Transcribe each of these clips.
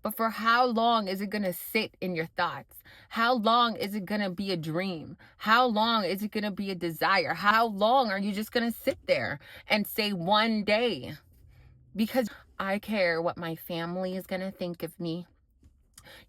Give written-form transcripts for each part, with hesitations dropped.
but for how long is it going to sit in your thoughts? How long is it going to be a dream? How long is it going to be a desire? How long are you just going to sit there and say one day? Because I care what my family is going to think of me.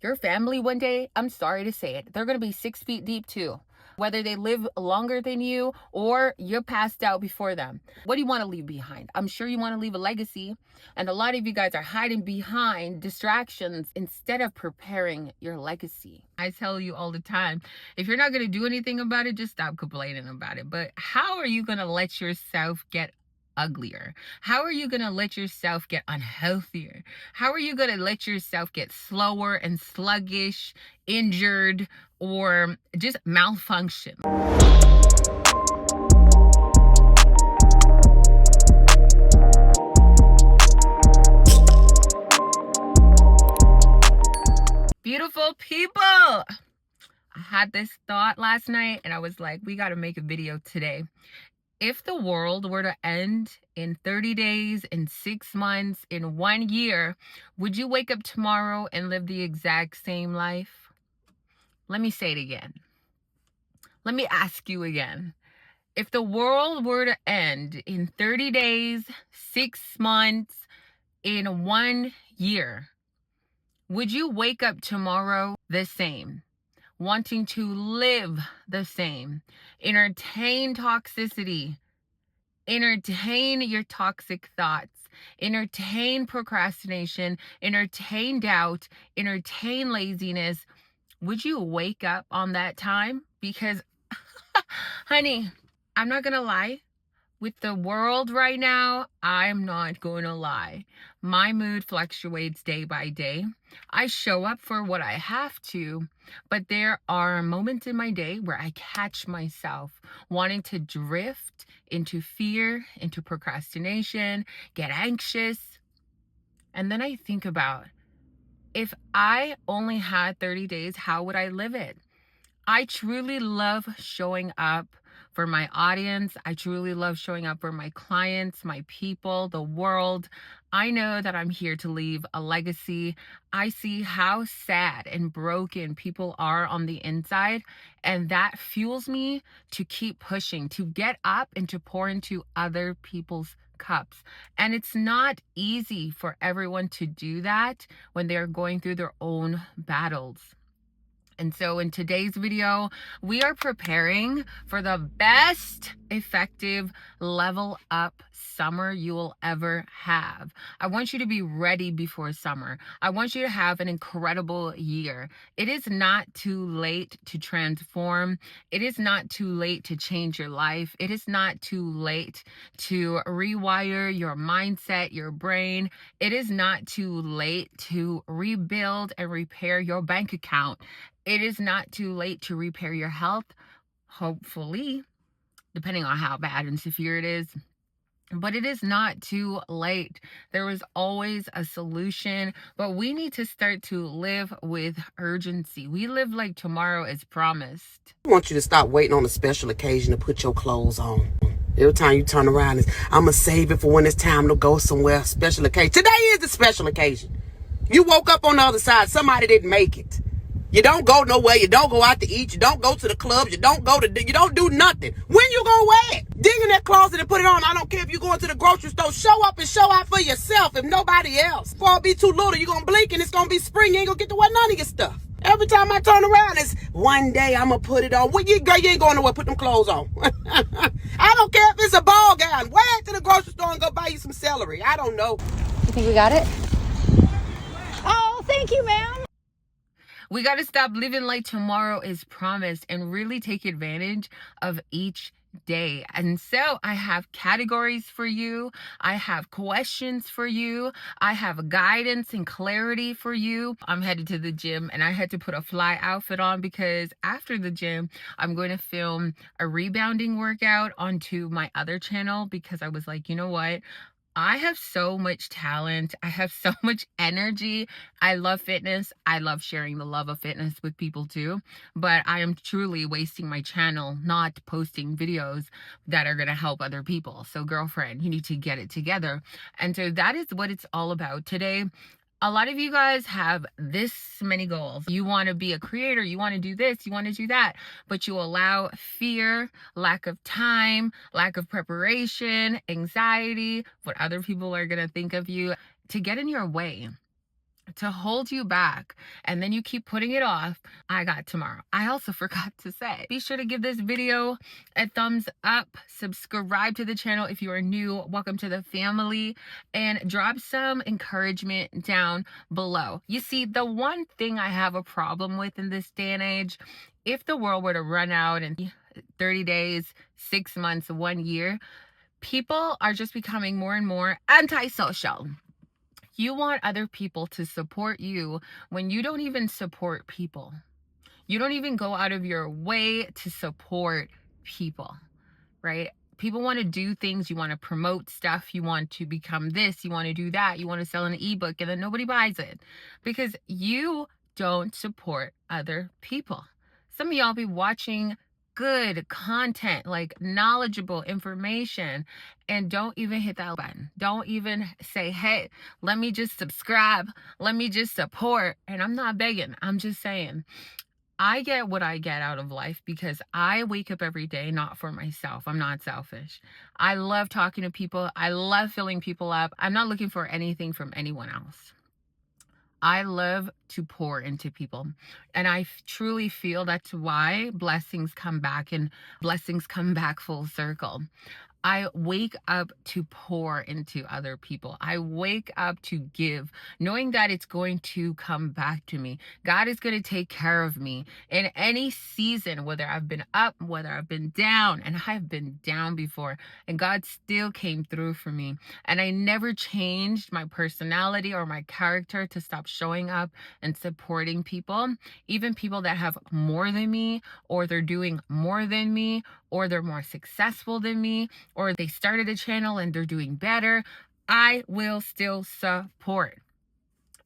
Your family one day, I'm sorry to say it, they're going to be 6 feet deep too. Whether they live longer than you or you're passed out before them. What do you want to leave behind? I'm sure you want to leave a legacy. And a lot of you guys are hiding behind distractions instead of preparing your legacy. I tell you all the time, if you're not going to do anything about it, just stop complaining about it. But how are you going to let yourself get uglier? How are you going to let yourself get unhealthier? How are you going to let yourself get slower and sluggish, injured, or just malfunction? Beautiful people, I had this thought last night and I was like, we got to make a video today. If the world were to end in 30 days, in 6 months, in 1 year, would you wake up tomorrow and live the exact same life? Let me say it again. Let me ask you again. If the world were to end in 30 days, 6 months, in 1 year, would you wake up tomorrow the same? Wanting to live the same? Entertain toxicity? Entertain your toxic thoughts, entertain procrastination, entertain doubt, entertain laziness? Would you wake up on that time? Because, honey, I'm not gonna lie. With the world right now, I'm not going to lie. My mood fluctuates day by day. I show up for what I have to, but there are moments in my day where I catch myself wanting to drift into fear, into procrastination, get anxious. And then I think about, if I only had 30 days, how would I live it? I truly love showing up for my audience. I truly love showing up for my clients, my people, the world. I know that I'm here to leave a legacy. I see how sad and broken people are on the inside, and that fuels me to keep pushing, to get up and to pour into other people's cups. And it's not easy for everyone to do that when they're going through their own battles. And so in today's video, we are preparing for the best effective level up summer you will ever have. I want you to be ready before summer. I want you to have an incredible year. It is not too late to transform. It is not too late to change your life. It is not too late to rewire your mindset, your brain. It is not too late to rebuild and repair your bank account. It is not too late to repair your health, hopefully, depending on how bad and severe it is. But it is not too late. There is always a solution, but we need to start to live with urgency. We live like tomorrow is promised. I want you to stop waiting on a special occasion to put your clothes on. Every time you turn around, I'm going to save it for when it's time to go somewhere, special occasion. Today is the special occasion. You woke up on the other side. Somebody didn't make it. You don't go nowhere. You don't go out to eat. You don't go to the clubs. You don't do nothing. When you gonna wear it? Dig in that closet and put it on. I don't care if you're going to the grocery store. Show up and show out for yourself, if nobody else. Before it be too little, you're gonna blink and it's gonna be spring. You ain't gonna get to wear none of your stuff. Every time I turn around, it's one day I'm gonna put it on. Well, you ain't going nowhere. Put them clothes on. I don't care if it's a ball gown. Wear it to the grocery store and go buy you some celery. I don't know. You think we got it? Oh, thank you, ma'am. We got to stop living like tomorrow is promised and really take advantage of each day. And so I have categories for you. I have questions for you. I have guidance and clarity for you. I'm headed to the gym and I had to put a fly outfit on because after the gym, I'm going to film a rebounding workout onto my other channel because I was like, you know what? I have so much talent. I have so much energy. I love fitness. I love sharing the love of fitness with people too. But I am truly wasting my channel not posting videos that are going to help other people. So girlfriend, you need to get it together. And so that is what it's all about today. A lot of you guys have this many goals. You want to be a creator, you want to do this, you want to do that, but you allow fear, lack of time, lack of preparation, anxiety, what other people are going to think of you to get in your way, to hold you back, and then you keep putting it off. I got tomorrow. I also forgot to say, be sure to give this video a thumbs up, subscribe to the channel if you are new, welcome to the family, and drop some encouragement down below. You see, the one thing I have a problem with in this day and age, if the world were to run out in 30 days, 6 months, 1 year, people are just becoming more and more antisocial. You want other people to support you when you don't even support people. You don't even go out of your way to support people, right? People want to do things. You want to promote stuff. You want to become this. You want to do that. You want to sell an ebook and then nobody buys it because you don't support other people. Some of y'all be watching good content, like knowledgeable information, and don't even hit that button. Don't even say, hey, let me just subscribe. Let me just support. And I'm not begging. I'm just saying, I get what I get out of life because I wake up every day not for myself. I'm not selfish. I love talking to people. I love filling people up. I'm not looking for anything from anyone else. I love to pour into people. And I truly feel that's why blessings come back and blessings come back full circle. I wake up to pour into other people. I wake up to give, knowing that it's going to come back to me. God is going to take care of me in any season, whether I've been up, whether I've been down, and I've been down before, and God still came through for me. And I never changed my personality or my character to stop showing up and supporting people, even people that have more than me, or they're doing more than me, or they're more successful than me, or they started a channel and they're doing better. I will still support.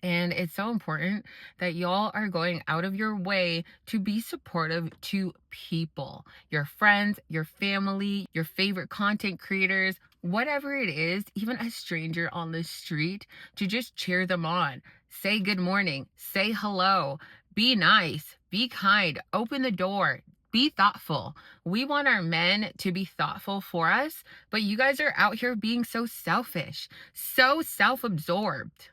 And it's so important that y'all are going out of your way to be supportive to people, your friends, your family, your favorite content creators, whatever it is, even a stranger on the street, to just cheer them on. Say good morning, say hello, be nice, be kind, open the door. Be thoughtful. We want our men to be thoughtful for us, but you guys are out here being so selfish, so self-absorbed.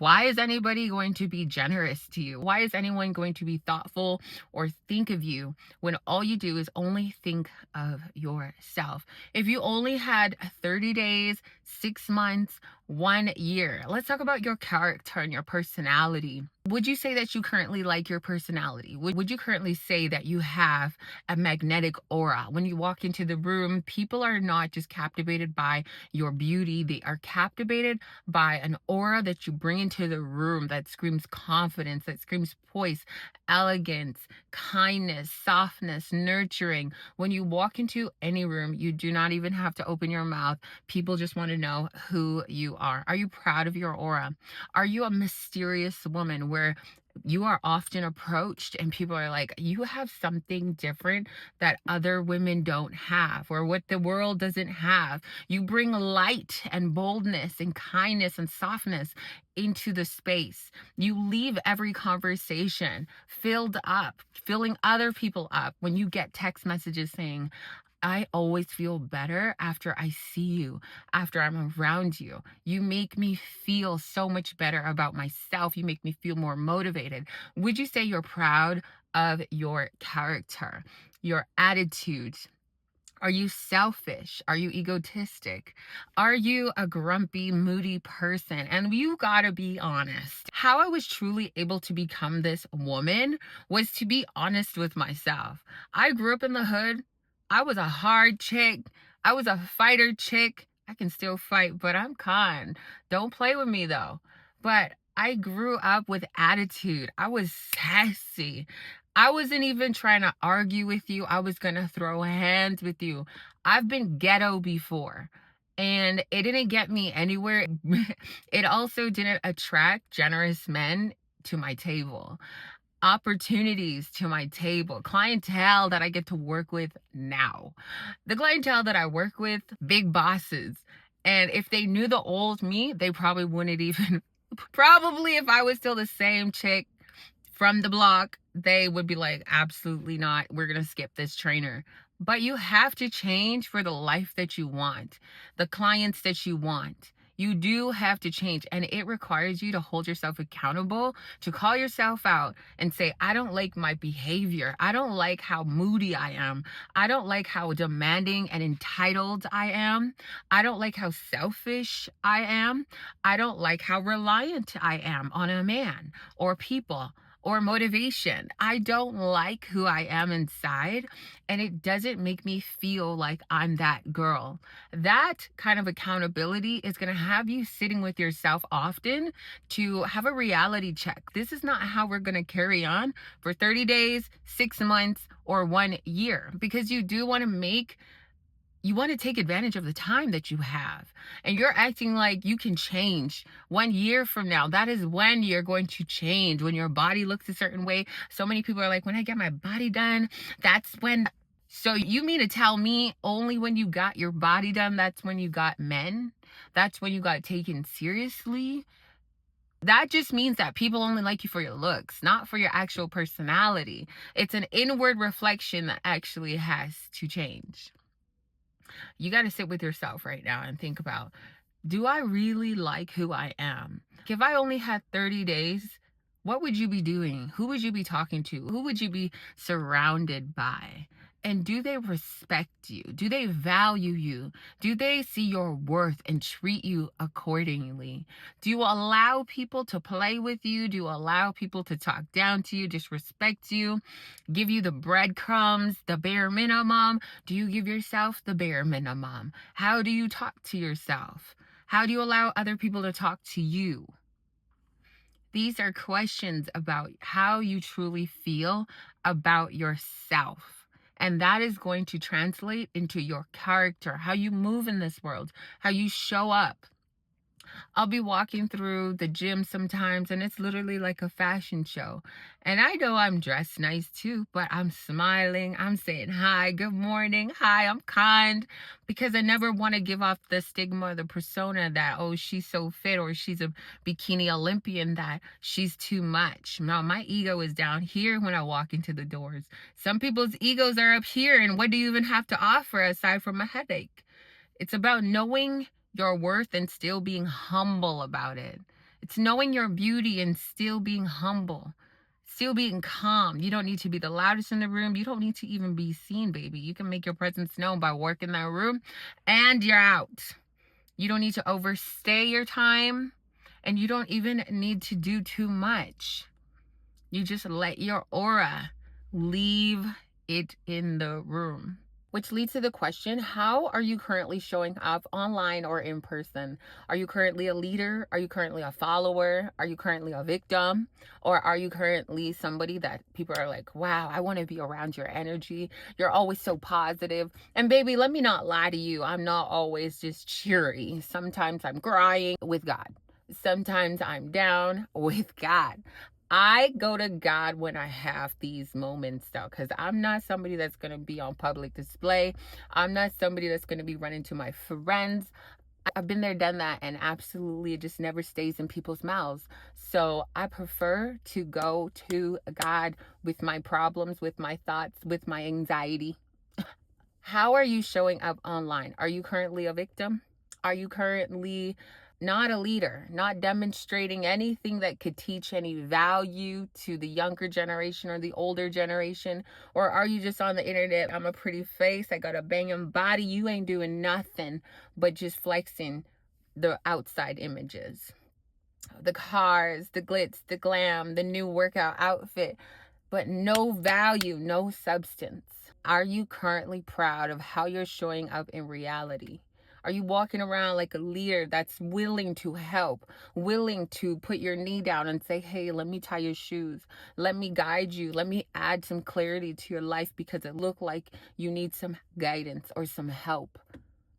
Why is anybody going to be generous to you? Why is anyone going to be thoughtful or think of you when all you do is only think of yourself? If you only had 30 days, 6 months, 1 year, let's talk about your character and your personality. Would you say that you currently like your personality? Would you currently say that you have a magnetic aura? When you walk into the room, people are not just captivated by your beauty, they are captivated by an aura that you bring into the room that screams confidence, that screams poise, elegance, kindness, softness, nurturing. When you walk into any room, you do not even have to open your mouth. People just want to know who you are. Are you proud of your aura? Are you a mysterious woman where you are often approached and people are like, you have something different that other women don't have, or what the world doesn't have? You bring light and boldness and kindness and softness into the space. You leave every conversation filled up, filling other people up. When you get text messages saying, I always feel better after I see you, after I'm around you. You make me feel so much better about myself. You make me feel more motivated. Would you say you're proud of your character, your attitude? Are you selfish? Are you egotistic? Are you a grumpy, moody person? And you gotta be honest. How I was truly able to become this woman was to be honest with myself. I grew up in the hood. I was a hard chick. I was a fighter chick. I can still fight, but I'm kind. Don't play with me though. But I grew up with attitude. I was sassy. I wasn't even trying to argue with you. I was going to throw hands with you. I've been ghetto before, and it didn't get me anywhere. It also didn't attract generous men to my table, opportunities to my table, clientele that I get to work with now. The clientele that I work with, big bosses. And if they knew the old me, they probably wouldn't even Probably if I was still the same chick from the block, they would be like, absolutely not. We're going to skip this trainer. But you have to change for the life that you want, the clients that you want. You do have to change, and it requires you to hold yourself accountable, to call yourself out and say, I don't like my behavior. I don't like how moody I am. I don't like how demanding and entitled I am. I don't like how selfish I am. I don't like how reliant I am on a man or people or motivation. I don't like who I am inside, and it doesn't make me feel like I'm that girl. That kind of accountability is going to have you sitting with yourself often to have a reality check. This is not how we're going to carry on for 30 days, 6 months, or 1 year, because you want to take advantage of the time that you have. And you're acting like you can change 1 year from now. That is when you're going to change, when your body looks a certain way. So many people are like, when I get my body done, that's when. So you mean to tell me only when you got your body done, that's when you got men? That's when you got taken seriously? That just means that people only like you for your looks, not for your actual personality. It's an inward reflection that actually has to change. You got to sit with yourself right now and think about, do I really like who I am? If I only had 30 days, what would you be doing? Who would you be talking to? Who would you be surrounded by? And do they respect you? Do they value you? Do they see your worth and treat you accordingly? Do you allow people to play with you? Do you allow people to talk down to you, disrespect you, give you the breadcrumbs, the bare minimum? Do you give yourself the bare minimum? How do you talk to yourself? How do you allow other people to talk to you? These are questions about how you truly feel about yourself. And that is going to translate into your character, how you move in this world, how you show up. I'll be walking through the gym sometimes and it's literally like a fashion show. And I know I'm dressed nice too, but I'm smiling. I'm saying hi, good morning, hi, I'm kind, because I never want to give off the stigma or the persona that, oh, she's so fit, or she's a bikini Olympian, that she's too much. No, my ego is down here when I walk into the doors. Some people's egos are up here, and what do you even have to offer aside from a headache? It's about knowing your worth and still being humble about it. It's knowing your beauty and still being humble, still being calm. You don't need to be the loudest in the room. You don't need to even be seen, baby. You can make your presence known by working that room and you're out. You don't need to overstay your time, and you don't even need to do too much. You just let your aura leave it in the room. Which leads to the question, how are you currently showing up online or in person? Are you currently a leader? Are you currently a follower? Are you currently a victim? Or are you currently somebody that people are like, wow, I want to be around your energy. You're always so positive. And baby, let me not lie to you. I'm not always just cheery. Sometimes I'm crying with God. Sometimes I'm down with God. I go to God when I have these moments though, because I'm not somebody that's going to be on public display. I'm not somebody that's going to be running to my friends. I've been there, done that, and absolutely it just never stays in people's mouths. So I prefer to go to God with my problems, with my thoughts, with my anxiety. How are you showing up online? Are you currently a victim? Are you currently not a leader, not demonstrating anything that could teach any value to the younger generation or the older generation? Or are you just on the internet? I'm a pretty face, I got a banging body. You ain't doing nothing but just flexing the outside images, the cars, the glitz, the glam, the new workout outfit, but no value, no substance. Are you currently proud of how you're showing up in reality? Are you walking around like a leader that's willing to help, willing to put your knee down and say, hey, let me tie your shoes. Let me guide you. Let me add some clarity to your life because it looked like you need some guidance or some help.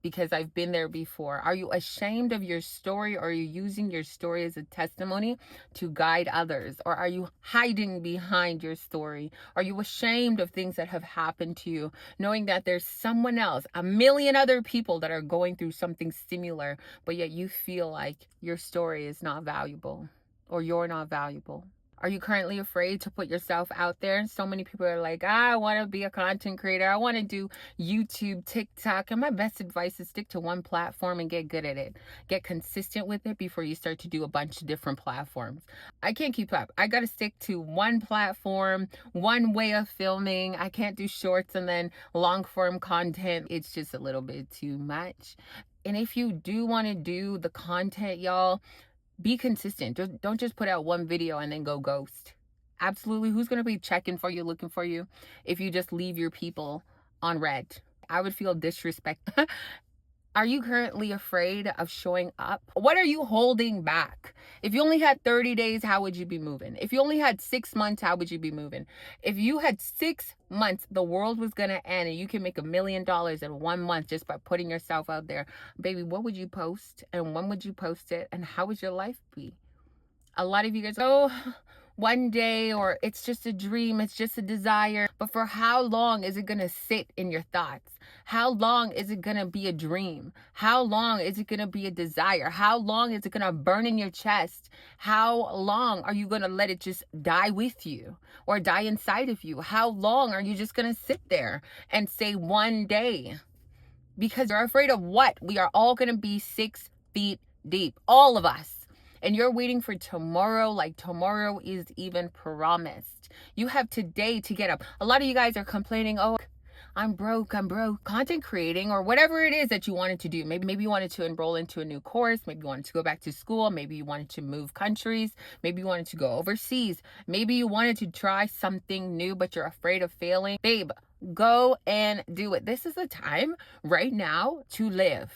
because I've been there before? Are you ashamed of your story, or are you using your story as a testimony to guide others? Or are you hiding behind your story? Are you ashamed of things that have happened to you, knowing that there's someone else, a million other people that are going through something similar, but yet you feel like your story is not valuable or you're not valuable? Are you currently afraid to put yourself out there? So many people are like, I want to be a content creator. I want to do YouTube, TikTok. And my best advice is stick to one platform and get good at it. Get consistent with it before you start to do a bunch of different platforms. I can't keep up. I got to stick to one platform, one way of filming. I can't do shorts and then long form content. It's just a little bit too much. And if you do want to do the content, y'all, be consistent. Don't just put out one video and then go ghost. Absolutely. Who's going to be checking for you, looking for you, if you just leave your people on red? I would feel disrespected. Are you currently afraid of showing up? What are you holding back? If you only had 30 days, how would you be moving? If you only had 6 months, how would you be moving? If you had 6 months, the world was going to end and you can make $1 million in 1 month just by putting yourself out there, baby, what would you post? And when would you post it? And how would your life be? A lot of you guys, oh, one day, or it's just a dream, it's just a desire. But for how long is it going to sit in your thoughts? How long is it going to be a dream? How long is it going to be a desire? How long is it going to burn in your chest? How long are you going to let it just die with you or die inside of you? How long are you just going to sit there and say one day? Because you're afraid of what? We are all going to be 6 feet deep, all of us. And you're waiting for tomorrow, like tomorrow is even promised. You have today to get up. A lot of you guys are complaining, oh, I'm broke. Content creating, or whatever it is that you wanted to do. Maybe you wanted to enroll into a new course. Maybe you wanted to go back to school. Maybe you wanted to move countries. Maybe you wanted to go overseas. Maybe you wanted to try something new, but you're afraid of failing. Babe, go and do it. This is the time right now to live.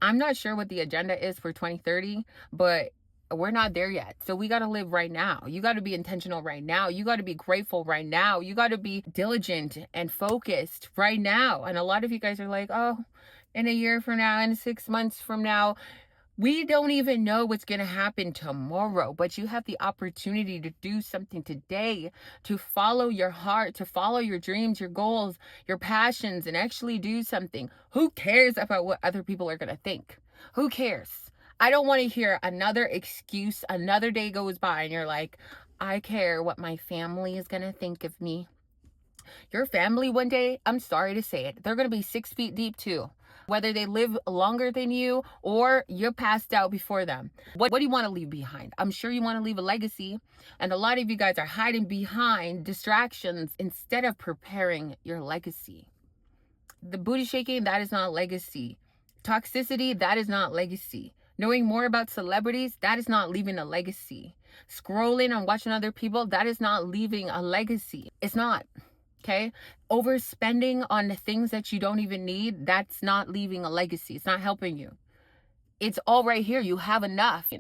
I'm not sure what the agenda is for 2030, but we're not there yet. So we got to live right now. You got to be intentional right now. You got to be grateful right now. You got to be diligent and focused right now. And a lot of you guys are like, oh, in a year from now, in 6 months from now, we don't even know what's going to happen tomorrow, but you have the opportunity to do something today, to follow your heart, to follow your dreams, your goals, your passions, and actually do something. Who cares about what other people are going to think? Who cares? I don't want to hear another excuse. Another day goes by and you're like, I care what my family is going to think of me. Your family one day, I'm sorry to say it, they're going to be 6 feet deep too. Whether they live longer than you or you're passed out before them. What do you want to leave behind? I'm sure you want to leave a legacy. And a lot of you guys are hiding behind distractions instead of preparing your legacy. The booty shaking, that is not legacy. Toxicity, that is not legacy. Knowing more about celebrities, that is not leaving a legacy. Scrolling and watching other people, that is not leaving a legacy. It's not. Okay? Overspending on the things that you don't even need, that's not leaving a legacy. It's not helping you. It's all right here. You have enough.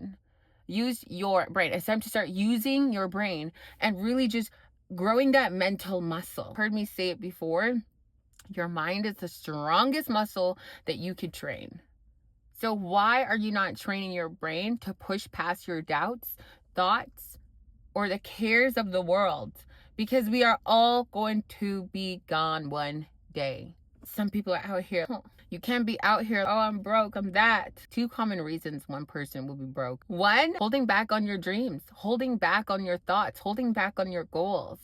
Use your brain. It's time to start using your brain and really just growing that mental muscle. Heard me say it before. Your mind is the strongest muscle that you could train. So why are you not training your brain to push past your doubts, thoughts, or the cares of the world? Because we are all going to be gone one day. Some people are out here, you can't be out here, oh, I'm broke, I'm that. 2 common reasons one person will be broke. 1, holding back on your dreams, holding back on your thoughts, holding back on your goals.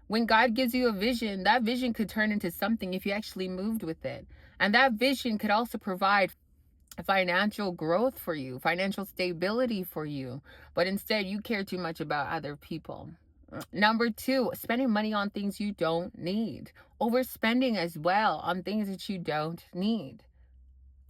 When God gives you a vision, that vision could turn into something if you actually moved with it. And that vision could also provide financial growth for you, financial stability for you. But instead, you care too much about other people. Number 2, spending money on things you don't need. Overspending as well on things that you don't need.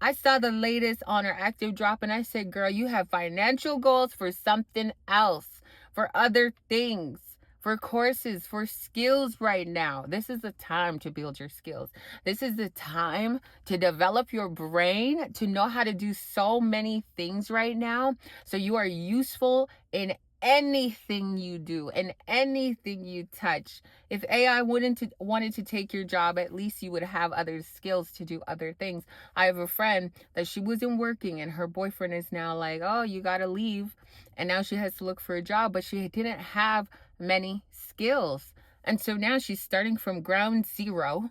I saw the latest Honor Active drop and I said, girl, you have financial goals for something else, for other things, for courses, for skills right now. This is the time to build your skills. This is the time to develop your brain, to know how to do so many things right now. So you are useful in anything you do and anything you touch. If AI wanted to take your job, at least you would have other skills to do other things. I have a friend that she wasn't working and her boyfriend is now like, oh, you gotta leave. And now she has to look for a job, but she didn't have many skills. And so now she's starting from ground zero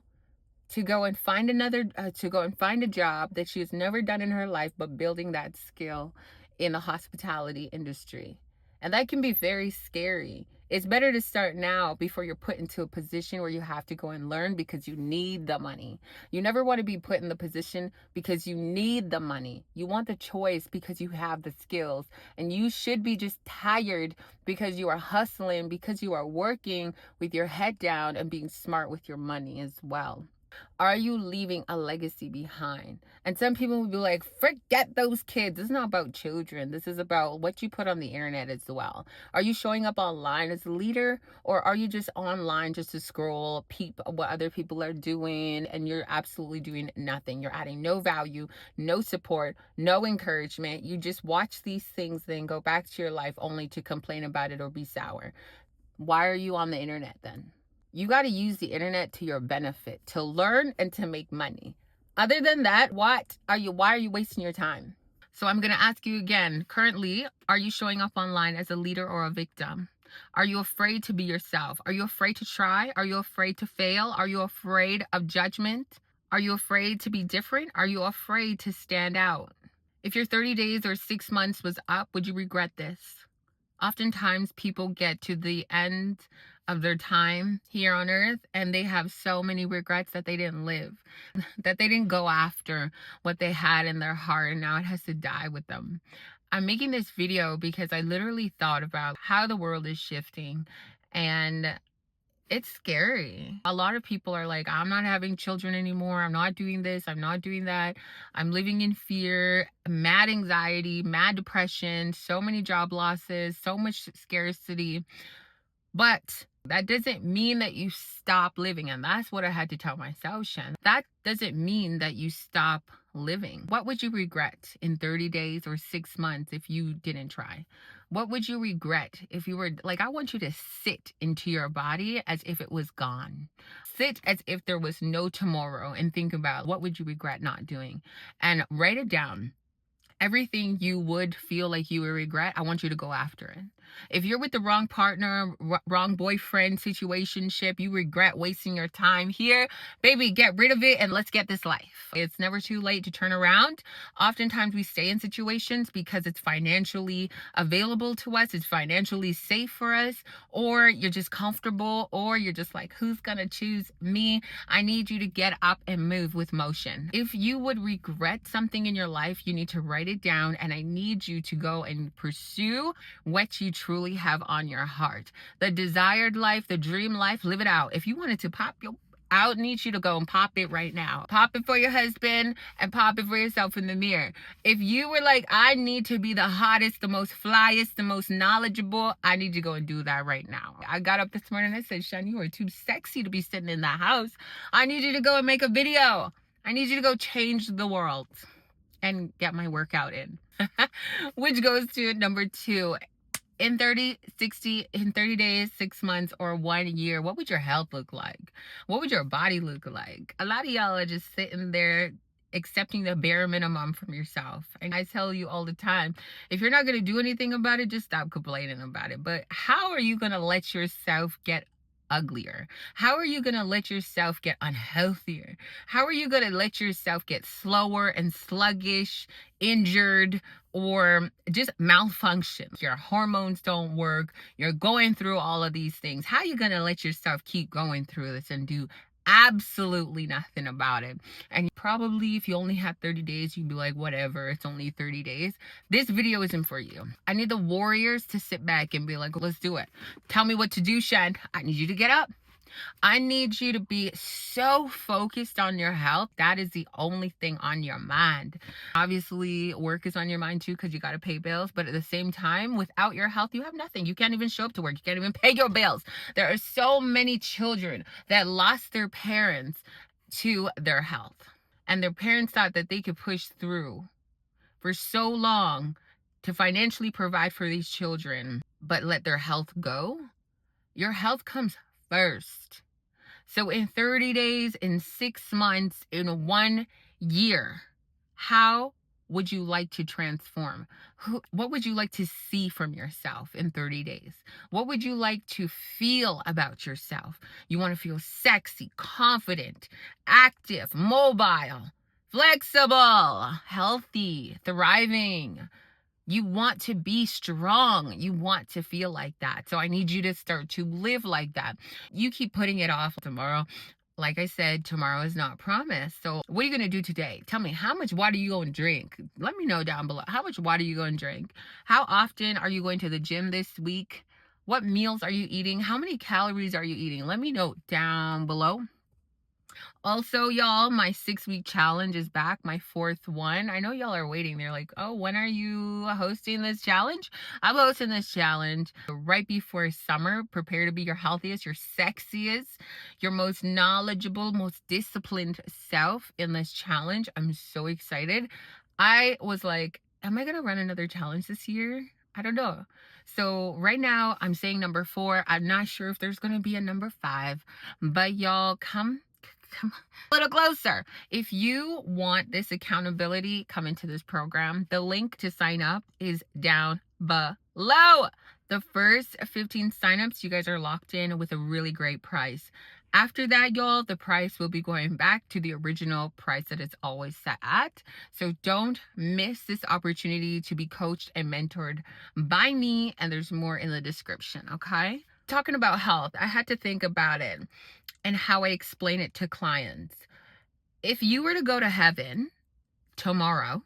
to go and find a job that she has never done in her life, but building that skill in the hospitality industry. And that can be very scary. It's better to start now before you're put into a position where you have to go and learn because you need the money. You never want to be put in the position because you need the money. You want the choice because you have the skills. And you should be just tired because you are hustling, because you are working with your head down and being smart with your money as well. Are you leaving a legacy behind? And some people will be like, forget those kids. This is not about children. This is about what you put on the internet as well. Are you showing up online as a leader, or are you just online just to scroll, peep what other people are doing, and you're absolutely doing nothing? You're adding no value, no support, no encouragement. You just watch these things, then go back to your life only to complain about it or be sour. Why are you on the internet then? You got to use the internet to your benefit, to learn and to make money. Other thy that, why are you wasting your time? So I'm going to ask you again, currently, are you showing up online as a leader or a victim? Are you afraid to be yourself? Are you afraid to try? Are you afraid to fail? Are you afraid of judgment? Are you afraid to be different? Are you afraid to stand out? If your 30 days or 6 months was up, would you regret this? Oftentimes people get to the end of their time here on earth and they have so many regrets that they didn't live, that they didn't go after what they had in their heart, and now it has to die with them. I'm making this video because I literally thought about how the world is shifting, and it's scary. A lot of people are like, I'm not having children anymore. I'm not doing this. I'm not doing that. I'm living in fear, mad anxiety, mad depression, so many job losses, so much scarcity. But that doesn't mean that you stop living. And that's what I had to tell myself, Shen. That doesn't mean that you stop living. What would you regret in 30 days or 6 months if you didn't try? What would you regret if you were like, I want you to sit into your body as if it was gone. Sit as if there was no tomorrow and think about what would you regret not doing, and write it down. Everything you would feel like you would regret, I want you to go after it. If you're with the wrong partner, wrong boyfriend, situationship, you regret wasting your time here, baby, get rid of it and let's get this life. It's never too late to turn around. Oftentimes we stay in situations because it's financially available to us, it's financially safe for us, or you're just comfortable, or you're just like, who's gonna choose me? I need you to get up and move with motion. If you would regret something in your life, you need to write it down, and I need you to go and pursue what you truly have on your heart. The desired life, the dream life, live it out. If you wanted to pop your I need you to go and pop it right now. Pop it for your husband and pop it for yourself in the mirror. If you were like, I need to be the hottest, the most flyest, the most knowledgeable, I need you to go and do that right now. I got up this morning and I said, Shun, you are too sexy to be sitting in the house. I need you to go and make a video. I need you to go change the world and get my workout in. Which goes to number 2. In 30 days, 6 months, or 1 year, what would your health look like? What would your body look like? A lot of y'all are just sitting there accepting the bare minimum from yourself. And I tell you all the time, if you're not going to do anything about it, just stop complaining about it. But how are you going to let yourself get uglier? How are you going to let yourself get unhealthier? How are you going to let yourself get slower and sluggish, injured, or just malfunction? Your hormones don't work. You're going through all of these things. How are you going to let yourself keep going through this and do absolutely nothing about it? And probably if you only had 30 days, you'd be like, whatever, it's only 30 days. This video isn't for you. I need the warriors to sit back and be like, let's do it. Tell me what to do, Shen. I need you to get up. I need you to be so focused on your health. That is the only thing on your mind. Obviously, work is on your mind too because you got to pay bills. But at the same time, without your health, you have nothing. You can't even show up to work. You can't even pay your bills. There are so many children that lost their parents to their health. And their parents thought that they could push through for so long to financially provide for these children, but let their health go, your health comes first. So in 30 days, in 6 months, in 1 year, how would you like to transform? What would you like to see from yourself in 30 days? What would you like to feel about yourself? You want to feel sexy, confident, active, mobile, flexible, healthy, thriving. You want to be strong. You want to feel like that. So I need you to start to live like that. You keep putting it off tomorrow. Like I said, tomorrow is not promised. So what are you going to do today? Tell me, how much water you going to drink? Let me know down below. How much water you going to drink? How often are you going to the gym this week? What meals are you eating? How many calories are you eating? Let me know down below. Also, y'all, my 6-week challenge is back, my 4th one. I know y'all are waiting. They're like, oh, when are you hosting this challenge? I'm hosting this challenge right before summer. Prepare to be your healthiest, your sexiest, your most knowledgeable, most disciplined self in this challenge. I'm so excited. I was like, am I going to run another challenge this year? I don't know. So right now I'm saying number 4. I'm not sure if there's going to be a number 5, but y'all come a little closer. If you want this accountability, come into this program. The link to sign up is down below. The first 15 signups, you guys are locked in with a really great price. After that, y'all, the price will be going back to the original price that it's always set at. So don't miss this opportunity to be coached and mentored by me. And there's more in the description, okay? Talking about health, I had to think about it and how I explain it to clients. If you were to go to heaven tomorrow,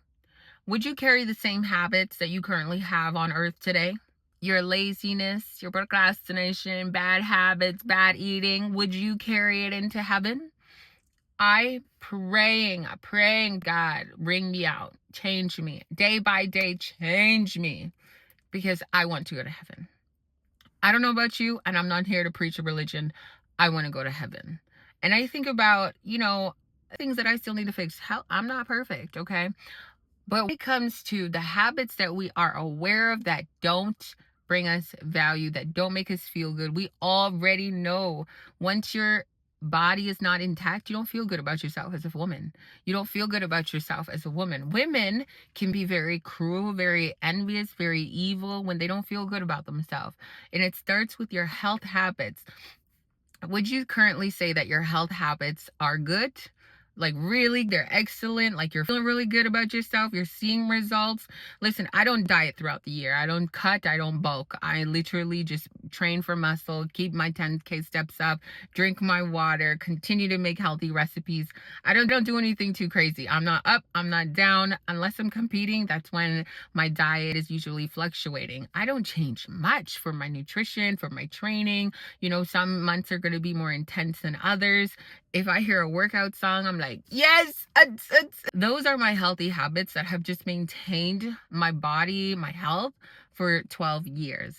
would you carry the same habits that you currently have on earth today? Your laziness, your procrastination, bad habits, bad eating, would you carry it into heaven? Praying, God, bring me out, change me, day by day, change me, because I want to go to heaven. I don't know about you, and I'm not here to preach a religion. I want to go to heaven. And I think about, things that I still need to fix. Hell, I'm not perfect, okay? But when it comes to the habits that we are aware of that don't bring us value, that don't make us feel good, we already know once your body is not intact, you don't feel good about yourself as a woman. You don't feel good about yourself as a woman. Women can be very cruel, very envious, very evil when they don't feel good about themselves. And it starts with your health habits. Would you currently say that your health habits are good? Like, really, they're excellent. Like, you're feeling really good about yourself. You're seeing results. Listen, I don't diet throughout the year. I don't cut. I don't bulk. I literally just train for muscle, keep my 10K steps up, drink my water, continue to make healthy recipes. I don't do anything too crazy. I'm not up. I'm not down. Unless I'm competing, that's when my diet is usually fluctuating. I don't change much for my nutrition, for my training. Some months are going to be more intense than others. If I hear a workout song, I'm like, yes. Those are my healthy habits that have just maintained my body, my health for 12 years.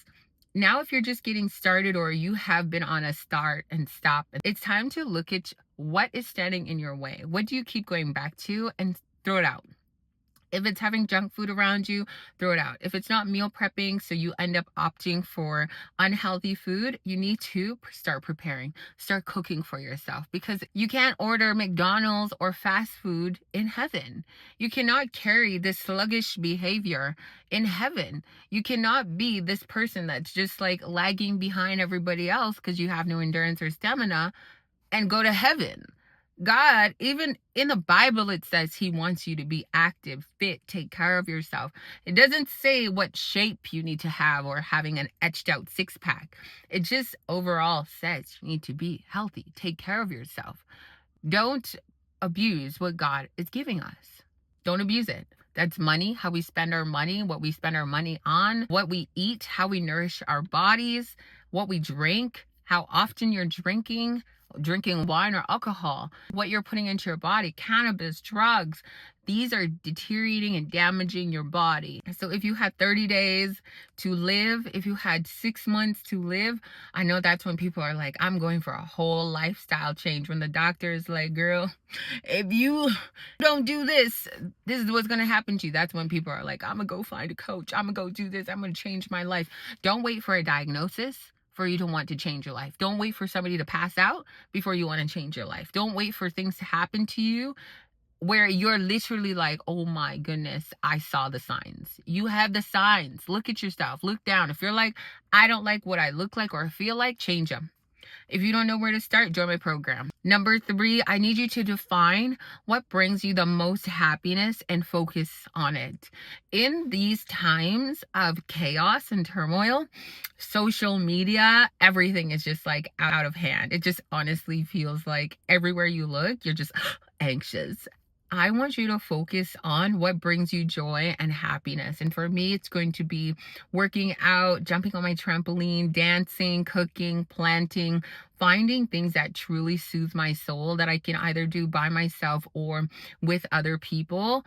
Now, if you're just getting started or you have been on a start and stop, it's time to look at what is standing in your way. What do you keep going back to, and throw it out. If it's having junk food around you, throw it out. If it's not meal prepping, so you end up opting for unhealthy food, you need to start preparing, start cooking for yourself, because you can't order McDonald's or fast food in heaven. You cannot carry this sluggish behavior in heaven. You cannot be this person that's just like lagging behind everybody else because you have no endurance or stamina and go to heaven. God, even in the Bible, it says he wants you to be active, fit, take care of yourself. It doesn't say what shape you need to have or having an etched out 6-pack. It just overall says you need to be healthy, take care of yourself. Don't abuse what God is giving us. Don't abuse it. That's money, how we spend our money, what we spend our money on, what we eat, how we nourish our bodies, what we drink, how often you're drinking wine or alcohol, what you're putting into your body, cannabis, drugs. these are deteriorating and damaging your body. So if you had 30 days to live, if you had 6 months to live, I know that's when people are like, I'm going for a whole lifestyle change. When the doctor is like, girl, if you don't do this, this is what's going to happen to you. That's when people are like, I'm going to go find a coach. I'm going to go do this. I'm going to change my life. Don't wait for a diagnosis for you to want to change your life. Don't wait for somebody to pass out before you want to change your life. Don't wait for things to happen to you where you're literally like, oh my goodness, I saw the signs. You have the signs. Look at yourself. Look down. If you're like, I don't like what I look like or feel like, change them. If you don't know where to start, join my program. Number 3, I need you to define what brings you the most happiness and focus on it. In these times of chaos and turmoil, social media, everything is just like out of hand. It just honestly feels like everywhere you look, you're just anxious. I want you to focus on what brings you joy and happiness. And for me, it's going to be working out, jumping on my trampoline, dancing, cooking, planting, finding things that truly soothe my soul that I can either do by myself or with other people,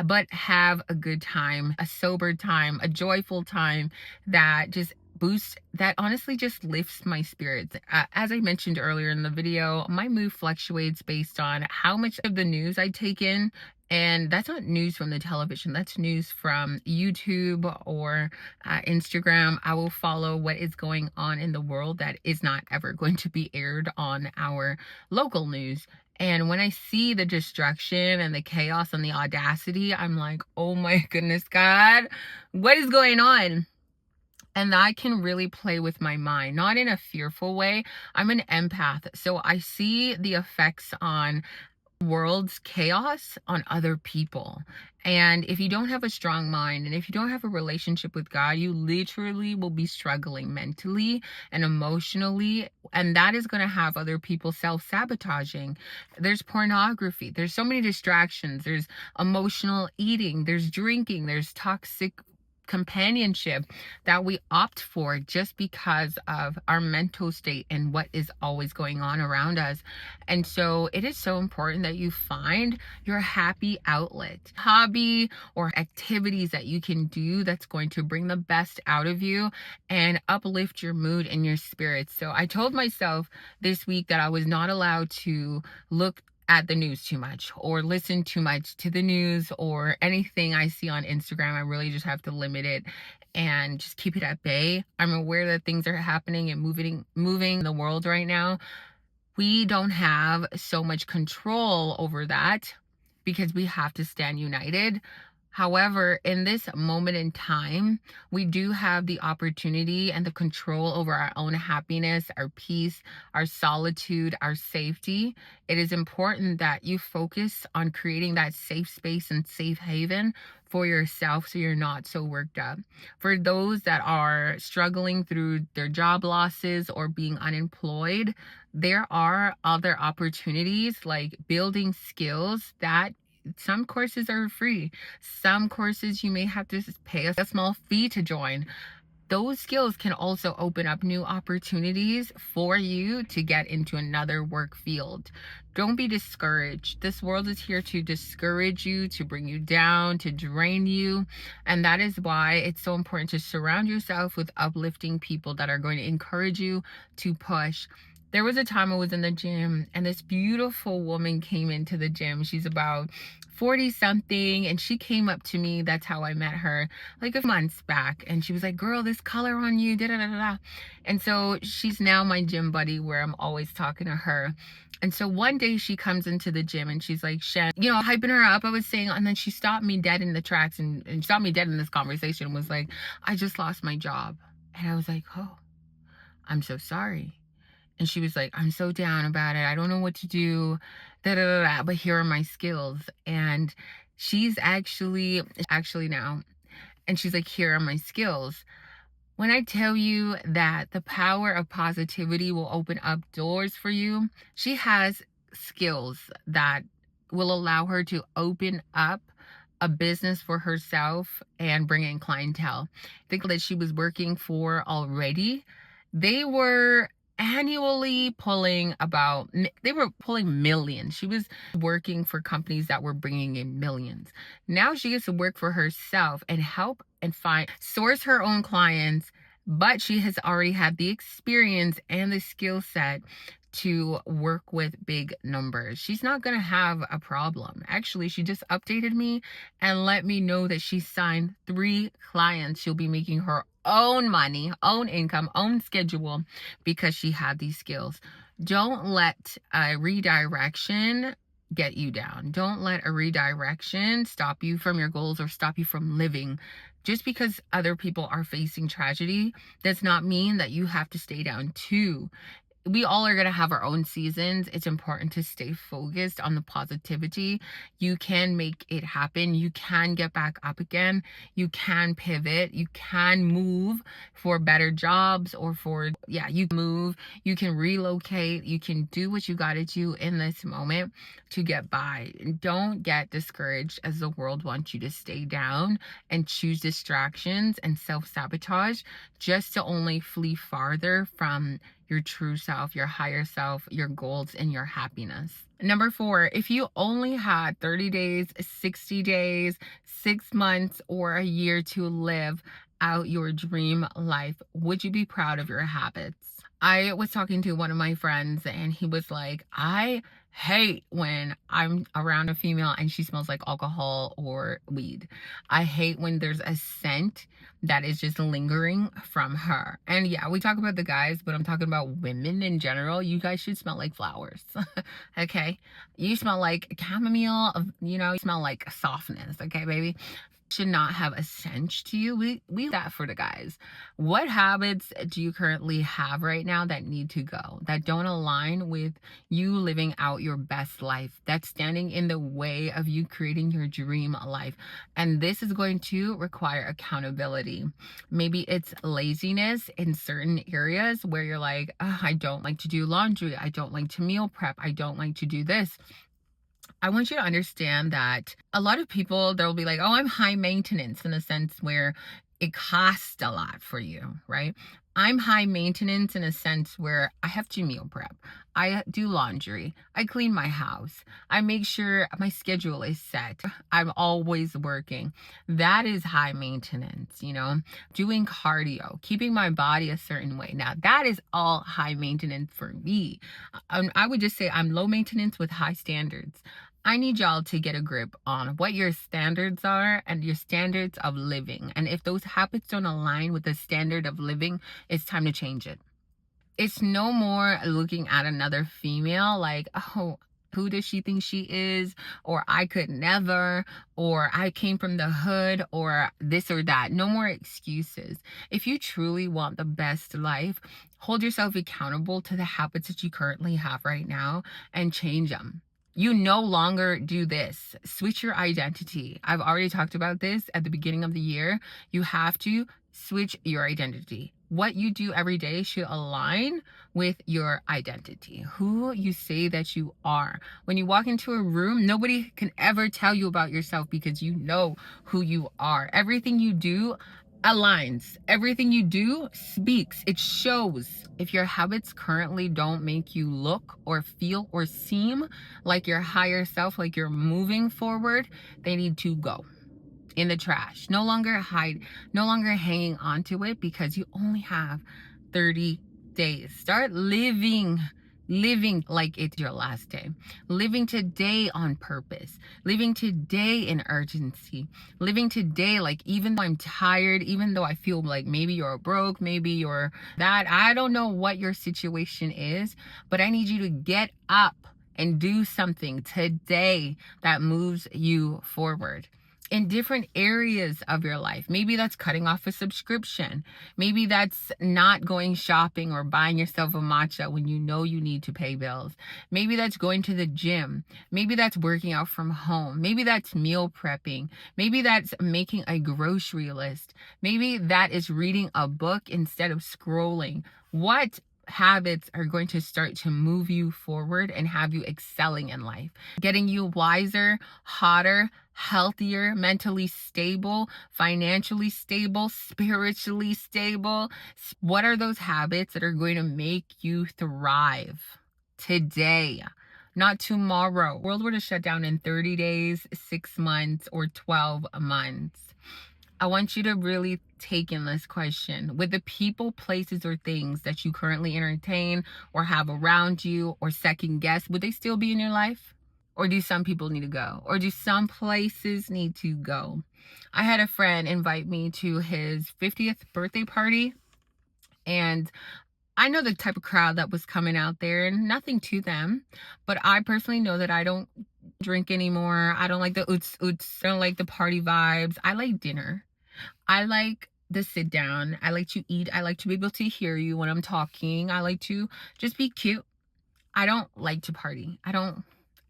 but have a good time, a sober time, a joyful time that just boost, that honestly just lifts my spirits. As I mentioned earlier in the video, my mood fluctuates based on how much of the news I take in. And that's not news from the television, that's news from YouTube or Instagram. I will follow what is going on in the world that is not ever going to be aired on our local news. And when I see the destruction and the chaos and the audacity, I'm like, oh my goodness, God, what is going on? And I can really play with my mind, not in a fearful way. I'm an empath, so I see the effects on world's chaos on other people. And if you don't have a strong mind and if you don't have a relationship with God, you literally will be struggling mentally and emotionally. And that is going to have other people self-sabotaging. There's pornography. There's so many distractions. There's emotional eating. There's drinking. There's toxic companionship that we opt for just because of our mental state and what is always going on around us. And so it is so important that you find your happy outlet, hobby or activities that you can do that's going to bring the best out of you and uplift your mood and your spirits. So I told myself this week that I was not allowed to look at the news too much or listen too much to the news or anything I see on Instagram. I really just have to limit it and just keep it at bay. I'm aware that things are happening and moving the world right now. We don't have so much control over that because we have to stand united. However, in this moment in time, we do have the opportunity and the control over our own happiness, our peace, our solitude, our safety. It is important that you focus on creating that safe space and safe haven for yourself so you're not so worked up. For those that are struggling through their job losses or being unemployed, there are other opportunities like building skills that some courses are free. Some courses you may have to pay a small fee to join. Those skills can also open up new opportunities for you to get into another work field. Don't be discouraged. This world is here to discourage you, to bring you down, to drain you. And that is why it's so important to surround yourself with uplifting people that are going to encourage you to push. There was a time I was in the gym and this beautiful woman came into the gym. She's about 40 something and she came up to me. That's how I met her, like a few months back. And she was like, girl, this color on you, da da da da. And so she's now my gym buddy where I'm always talking to her. And so one day she comes into the gym and she's like, Shen, hyping her up. I was saying, and then she stopped me dead in the tracks and stopped me dead in this conversation and was like, I just lost my job. And I was like, oh, I'm so sorry. And she was like, I'm so down about it. I don't know what to do, da, da, da, da, but here are my skills. And she's actually now, and she's like, here are my skills. When I tell you that the power of positivity will open up doors for you, she has skills that will allow her to open up a business for herself and bring in clientele. I think that she was working for already, they were annually pulling they were pulling millions. She was working for companies that were bringing in millions. Now she gets to work for herself and help and source her own clients, but she has already had the experience and the skill set to work with big numbers. She's not going to have a problem. Actually, she just updated me and let me know that she signed 3 clients. She'll be making her own money, own income, own schedule because she had these skills. Don't let a redirection get you down. Don't let a redirection stop you from your goals or stop you from living. Just because other people are facing tragedy does not mean that you have to stay down too. We all are going to have our own seasons. It's important to stay focused on the positivity. You can make it happen. You can get back up again. You can pivot. You can move for better jobs you move. You can relocate. You can do what you got to do in this moment to get by. Don't get discouraged as the world wants you to stay down and choose distractions and self-sabotage just to only flee farther from your true self, your higher self, your goals, and your happiness. Number 4, if you only had 30 days, 60 days, 6 months, or a year to live out your dream life, would you be proud of your habits? I was talking to one of my friends and he was like, I hate when I'm around a female and she smells like alcohol or weed. I hate when there's a scent that is just lingering from her. And yeah, we talk about the guys, but I'm talking about women in general. You guys should smell like flowers. Okay? You smell like chamomile, you smell like softness. Okay, baby? Should not have a stench to you. We that for the guys. What habits do you currently have right now that need to go, that don't align with you living out your best life, that's standing in the way of you creating your dream life? And this is going to require accountability. Maybe it's laziness in certain areas where you're like, I don't like to do laundry, I don't like to meal prep, I don't like to do this. I want you to understand that a lot of people, they'll be like, oh, I'm high maintenance in a sense where it costs a lot for you, right? I'm high maintenance in a sense where I have to meal prep. I do laundry. I clean my house. I make sure my schedule is set. I'm always working. That is high maintenance, doing cardio, keeping my body a certain way. Now, that is all high maintenance for me. I would just say I'm low maintenance with high standards. I need y'all to get a grip on what your standards are and your standards of living. And if those habits don't align with the standard of living, it's time to change it. It's no more looking at another female like, oh, who does she think she is? Or I could never, or I came from the hood, or this or that. No more excuses. If you truly want the best life, hold yourself accountable to the habits that you currently have right now and change them. You no longer do this. Switch your identity. I've already talked about this at the beginning of the year. You have to switch your identity. What you do every day should align with your identity, who you say that you are. When you walk into a room, nobody can ever tell you about yourself because you know who you are. Everything you do aligns. Everything you do speaks. It shows. If your habits currently don't make you look or feel or seem like your higher self, like you're moving forward, they need to go in the trash. No longer hanging on to it because you only have 30 days. Start living like it's your last day. Living today on purpose. Living today in urgency. Living today like, even though I'm tired, even though I feel like maybe you're broke, maybe you're that, I don't know what your situation is, but I need you to get up and do something today that moves you forward in different areas of your life. Maybe that's cutting off a subscription. Maybe that's not going shopping or buying yourself a matcha when you know you need to pay bills. Maybe that's going to the gym. Maybe that's working out from home. Maybe that's meal prepping. Maybe that's making a grocery list. Maybe that is reading a book instead of scrolling. What habits are going to start to move you forward and have you excelling in life, getting you wiser, hotter, healthier, mentally stable, financially stable, spiritually stable? What are those habits that are going to make you thrive today, not tomorrow? World were to shut down in 30 days, 6 months, or 12 months. I want you to really take in this question. With the people, places, or things that you currently entertain or have around you or second guess, would they still be in your life? Or do some people need to go? Or do some places need to go? I had a friend invite me to his 50th birthday party, and I know the type of crowd that was coming out there, and nothing to them, but I personally know that I don't drink anymore. I don't like the oots oots. I don't like the party vibes. I like dinner. I like the sit down. I like to eat. I like to be able to hear you when I'm talking. I like to just be cute. I don't like to party.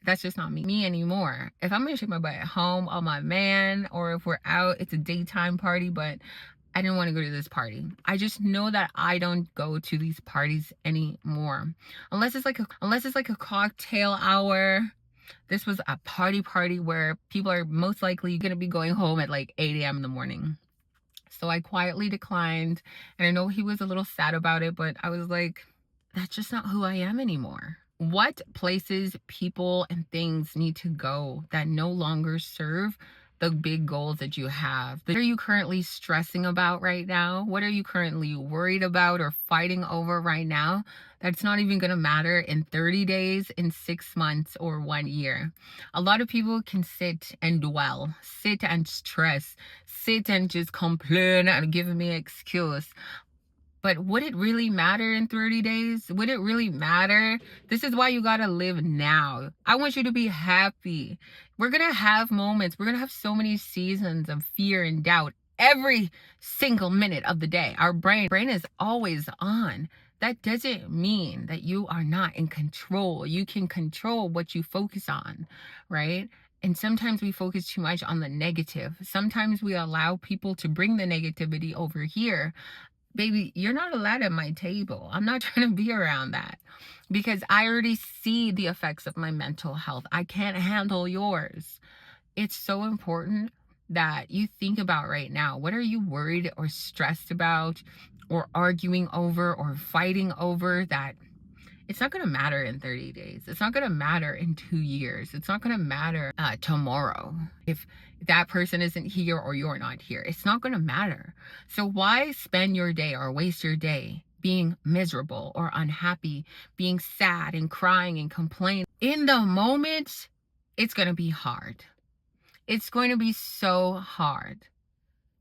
That's just not me anymore. If I'm gonna shake my butt at home on my man, or if we're out, it's a daytime party, but I didn't want to go to this party. I just know that I don't go to these parties anymore. Unless it's like a cocktail hour. This was a party where people are most likely gonna be going home at like 8 a.m. in the morning. So I quietly declined, and I know he was a little sad about it, but I was like, that's just not who I am anymore. What places, people, and things need to go that no longer serve the big goals that you have? What are you currently stressing about right now? What are you currently worried about or fighting over right now? That's not even going to matter in 30 days, in 6 months, or 1 year. A lot of people can sit and dwell, sit and stress, sit and just complain and give me an excuse. But would it really matter in 30 days? Would it really matter? This is why you gotta live now. I want you to be happy. We're gonna have moments. We're gonna have so many seasons of fear and doubt every single minute of the day. Our brain is always on. That doesn't mean that you are not in control. You can control what you focus on, right? And sometimes we focus too much on the negative. Sometimes we allow people to bring the negativity over here. Baby, you're not allowed at my table. I'm not trying to be around that, because I already see the effects of my mental health. I can't handle yours. It's so important that you think about right now. What are you worried or stressed about, or arguing over, or fighting over, that it's not going to matter in 30 days. It's not going to matter in 2 years. It's not going to matter tomorrow. If that person isn't here or you're not here, it's not going to matter. So why spend your day or waste your day being miserable or unhappy, being sad and crying and complaining? In the moment, it's going to be hard. It's going to be so hard.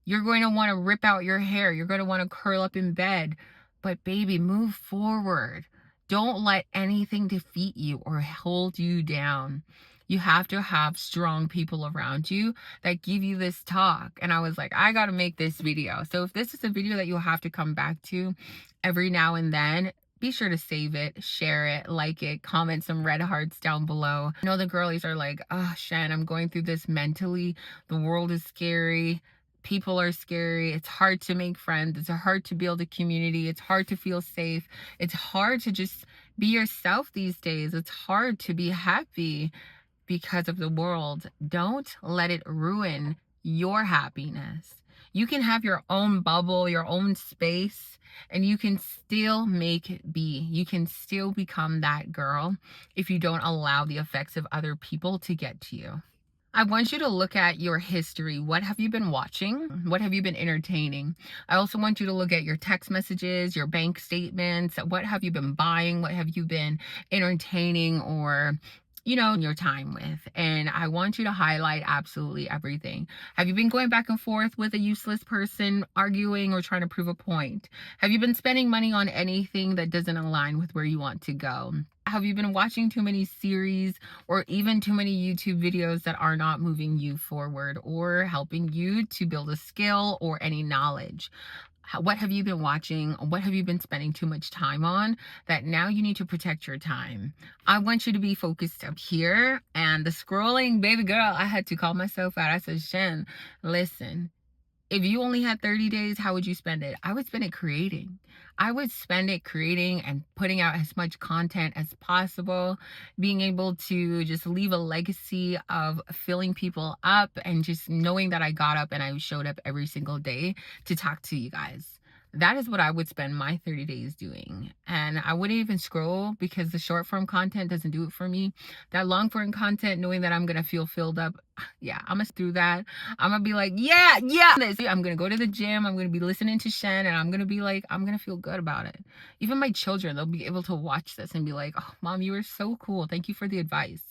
You're going to want to rip out your hair. You're going to want to curl up in bed. But baby, move forward. Don't let anything defeat you or hold you down. You have to have strong people around you that give you this talk. And I was like, I got to make this video. So if this is a video that you'll have to come back to every now and then, be sure to save it, share it, like it, comment some red hearts down below. I know the girlies are like, oh, Shen, I'm going through this mentally. The world is scary. People are scary. It's hard to make friends. It's hard to build a community. It's hard to feel safe. It's hard to just be yourself these days. It's hard to be happy because of the world. Don't let it ruin your happiness. You can have your own bubble, your own space, and you can still make it be. You can still become that girl if you don't allow the effects of other people to get to you. I want you to look at your history. What have you been watching? What have you been entertaining? I also want you to look at your text messages, your bank statements. What have you been buying? What have you been entertaining or, your time with? And I want you to highlight absolutely everything. Have you been going back and forth with a useless person, arguing or trying to prove a point? Have you been spending money on anything that doesn't align with where you want to go? Have you been watching too many series or even too many YouTube videos that are not moving you forward or helping you to build a skill or any knowledge? What have you been watching? What have you been spending too much time on that now you need to protect your time? I want you to be focused up here, and the scrolling, baby girl, I had to call myself out. I said, Shen, listen, If you only had 30 days, how would you spend it? I would spend it creating. I would spend it creating and putting out as much content as possible, being able to just leave a legacy of filling people up and just knowing that I got up and I showed up every single day to talk to you guys. That is what I would spend my 30 days doing. And I wouldn't even scroll because the short form content doesn't do it for me. That long form content, knowing that I'm going to feel filled up, yeah, I'm going to through that. I'm going to be like, yeah. I'm going to go to the gym. I'm going to be listening to Shen and I'm going to be like, I'm going to feel good about it. Even my children, they'll be able to watch this and be like, oh, Mom, you were so cool. Thank you for the advice.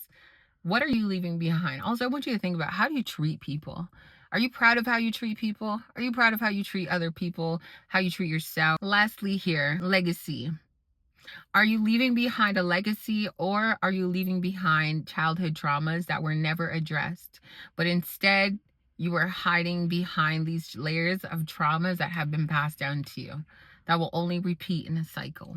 What are you leaving behind? Also, I want you to think about, how do you treat people? Are you proud of how you treat people? Are you proud of how you treat other people? How you treat yourself? Lastly here, legacy. Are you leaving behind a legacy, or are you leaving behind childhood traumas that were never addressed, but instead you are hiding behind these layers of traumas that have been passed down to you that will only repeat in a cycle?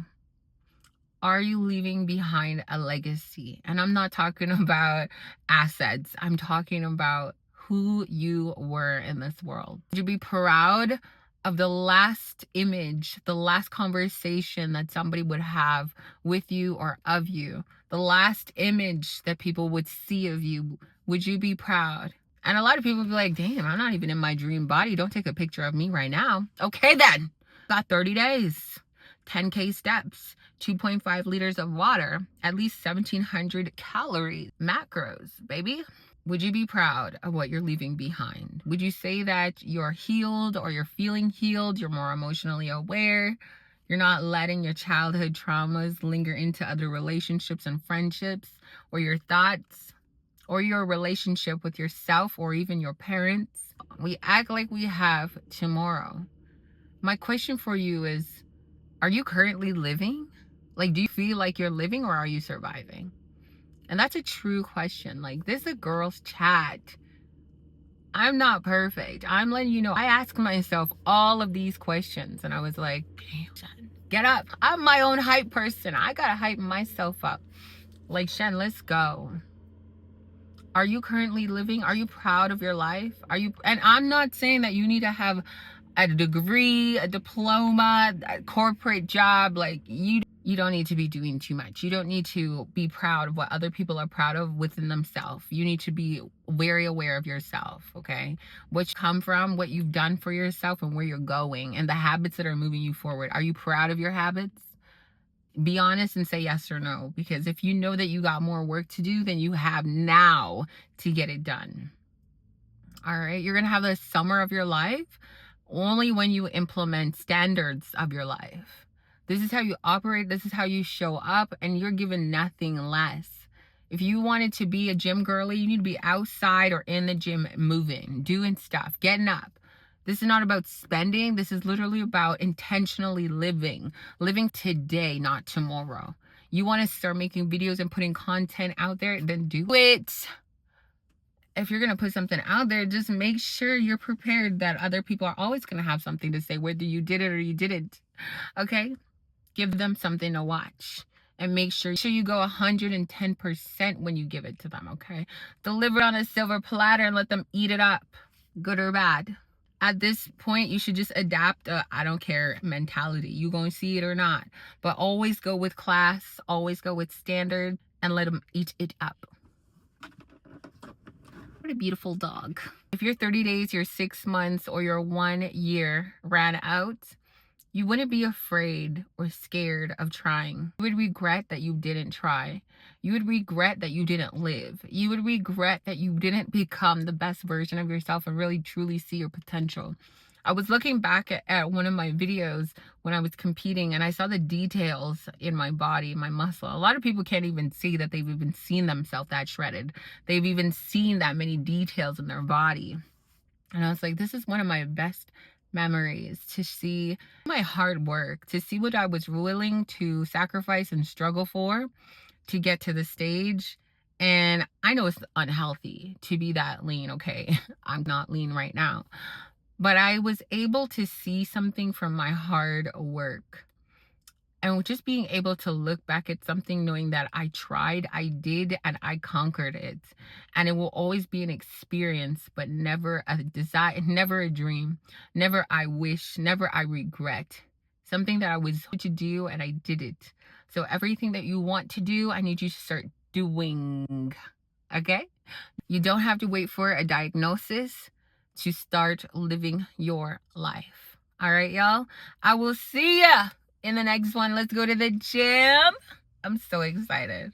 Are you leaving behind a legacy? And I'm not talking about assets. I'm talking about who you were in this world. Would you be proud of the last image, the last conversation that somebody would have with you or of you? The last image that people would see of you, would you be proud? And a lot of people would be like, damn, I'm not even in my dream body. Don't take a picture of me right now. Okay then. Got 30 days, 10K steps, 2.5 liters of water, at least 1,700 calories, macros, baby. Would you be proud of what you're leaving behind? Would you say that you're healed, or you're feeling healed? You're more emotionally aware. You're not letting your childhood traumas linger into other relationships and friendships, or your thoughts, or your relationship with yourself, or even your parents. We act like we have tomorrow. My question for you is, are you currently living? Like, do you feel like you're living, or are you surviving? And that's a true question. Like, this is a girl's chat. I'm not perfect. I'm letting you know. I ask myself all of these questions and I was like, damn, Shen, get up. I'm my own hype person. I gotta hype myself up. Like, Shen, let's go. Are you currently living? Are you proud of your life? And I'm not saying that you need to have a degree, a diploma, a corporate job. Like, you don't need to be doing too much. You don't need to be proud of what other people are proud of within themselves. You need to be very aware of yourself, okay? What you come from, what you've done for yourself, and where you're going, and the habits that are moving you forward. Are you proud of your habits? Be honest and say yes or no, because if you know that you got more work to do, then you have now to get it done. All right, you're gonna have the summer of your life only when you implement standards of your life. This is how you operate, this is how you show up, and you're given nothing less. If you wanted to be a gym girly, you need to be outside or in the gym, moving, doing stuff, getting up. This is not about spending. This is literally about intentionally living today, not tomorrow. You want to start making videos and putting content out there, then do it. If you're going to put something out there, just make sure you're prepared that other people are always going to have something to say, whether you did it or you didn't. Okay? Give them something to watch. And make sure you go 110% when you give it to them, okay? Deliver it on a silver platter and let them eat it up, good or bad. At this point, you should just adapt a I don't care mentality. You gonna see it or not. But always go with class, always go with standard, and let them eat it up. What a beautiful dog. If your 30 days, your 6 months, or your 1 year ran out, you wouldn't be afraid or scared of trying. You would regret that you didn't try. You would regret that you didn't live. You would regret that you didn't become the best version of yourself and really truly see your potential. I was looking back at one of my videos when I was competing, and I saw the details in my body, my muscle. A lot of people can't even see that they've even seen themselves that shredded. They've even seen that many details in their body. And I was like, this is one of my best memories, to see my hard work, to see what I was willing to sacrifice and struggle for to get to the stage. And I know it's unhealthy to be that lean, okay? I'm not lean right now. But I was able to see something from my hard work. And just being able to look back at something knowing that I tried, I did, and I conquered it. And it will always be an experience, but never a desire, never a dream, never I wish, never I regret. Something that I was to do and I did it. So everything that you want to do, I need you to start doing. Okay? You don't have to wait for a diagnosis to start living your life. All right, y'all? I will see ya in the next one. Let's go to the gym. I'm so excited.